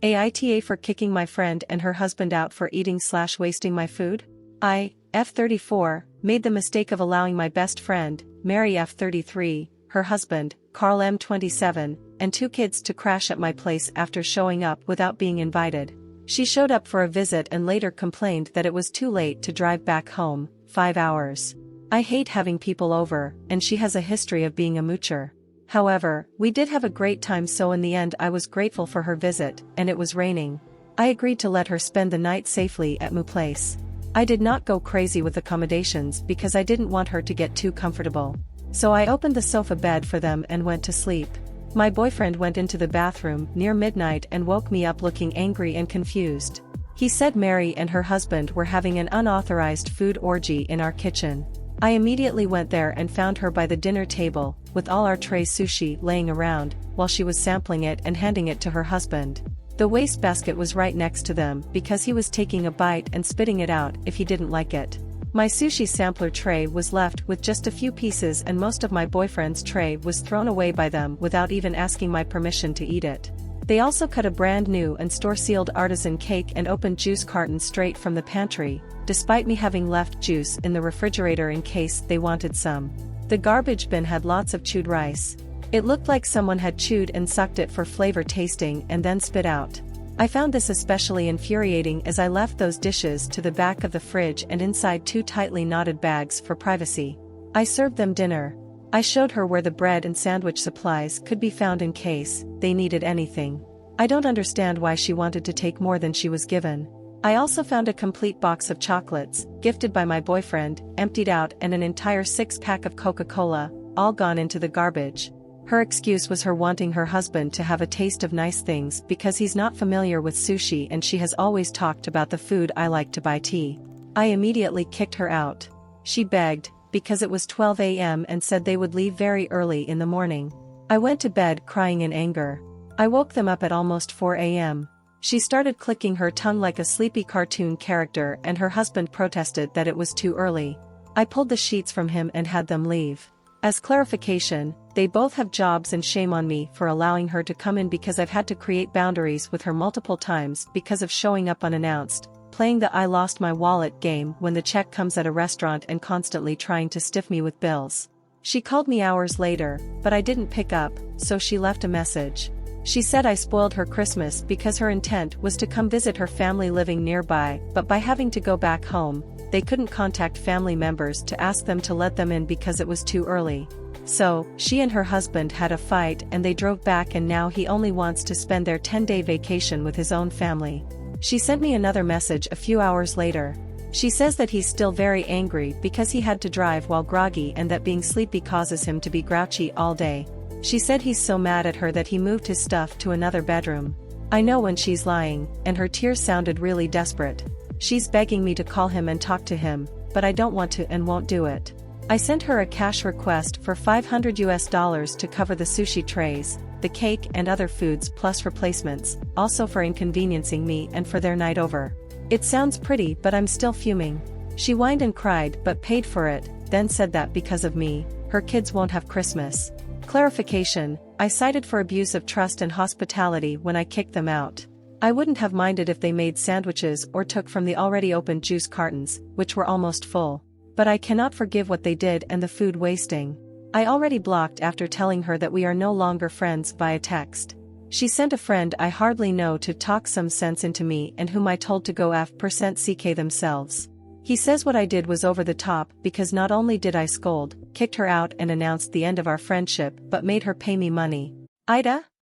Aita for kicking my friend and her husband out for eating/wasting my food? I, F34, made the mistake of allowing my best friend, Mary F33, her husband, Carl M27, and 2 kids to crash at my place after showing up without being invited. She showed up for a visit and later complained that it was too late to drive back home, 5 hours. I hate having people over, and she has a history of being a moocher. However, we did have a great time, so in the end I was grateful for her visit, and it was raining. I agreed to let her spend the night safely at my place. I did not go crazy with accommodations because I didn't want her to get too comfortable. So I opened the sofa bed for them and went to sleep. My boyfriend went into the bathroom near midnight and woke me up looking angry and confused. He said Mary and her husband were having an unauthorized food orgy in our kitchen. I immediately went there and found her by the dinner table, with all our trays sushi laying around, while she was sampling it and handing it to her husband. The wastebasket was right next to them because he was taking a bite and spitting it out if he didn't like it. My sushi sampler tray was left with just a few pieces, and most of my boyfriend's tray was thrown away by them without even asking my permission to eat it. They also cut a brand new and store-sealed artisan cake and opened juice cartons straight from the pantry, despite me having left juice in the refrigerator in case they wanted some. The garbage bin had lots of chewed rice. It looked like someone had chewed and sucked it for flavor tasting and then spit out. I found this especially infuriating as I left those dishes to the back of the fridge and inside 2 tightly knotted bags for privacy. I served them dinner. I showed her where the bread and sandwich supplies could be found in case they needed anything. I don't understand why she wanted to take more than she was given. I also found a complete box of chocolates, gifted by my boyfriend, emptied out, and an entire 6-pack of Coca-Cola, all gone into the garbage. Her excuse was her wanting her husband to have a taste of nice things because he's not familiar with sushi, and she has always talked about the food I like to buy tea. I immediately kicked her out. She begged, because it was 12 a.m. and said they would leave very early in the morning. I went to bed crying in anger. I woke them up at almost 4 a.m. She started clicking her tongue like a sleepy cartoon character, and her husband protested that it was too early. I pulled the sheets from him and had them leave. As clarification, they both have jobs, and shame on me for allowing her to come in because I've had to create boundaries with her multiple times because of showing up unannounced, playing the I lost my wallet game when the check comes at a restaurant, and constantly trying to stiff me with bills. She called me hours later, but I didn't pick up, so she left a message. She said I spoiled her Christmas because her intent was to come visit her family living nearby, but by having to go back home, they couldn't contact family members to ask them to let them in because it was too early. So, she and her husband had a fight and they drove back, and now he only wants to spend their 10-day vacation with his own family. She sent me another message a few hours later. She says that he's still very angry because he had to drive while groggy and that being sleepy causes him to be grouchy all day. She said he's so mad at her that he moved his stuff to another bedroom. I know when she's lying, and her tears sounded really desperate. She's begging me to call him and talk to him, but I don't want to and won't do it. I sent her a cash request for $500 to cover the sushi trays, the cake and other foods plus replacements, also for inconveniencing me and for their night over. It sounds pretty, but I'm still fuming. She whined and cried but paid for it, then said that because of me, her kids won't have Christmas. Clarification, I cited for abuse of trust and hospitality when I kicked them out. I wouldn't have minded if they made sandwiches or took from the already opened juice cartons, which were almost full. But I cannot forgive what they did and the food wasting. I already blocked after telling her that we are no longer friends via text. She sent a friend I hardly know to talk some sense into me and whom I told to go F%CK themselves. He says what I did was over the top because not only did I scold, kicked her out and announced the end of our friendship, but made her pay me money. Aita?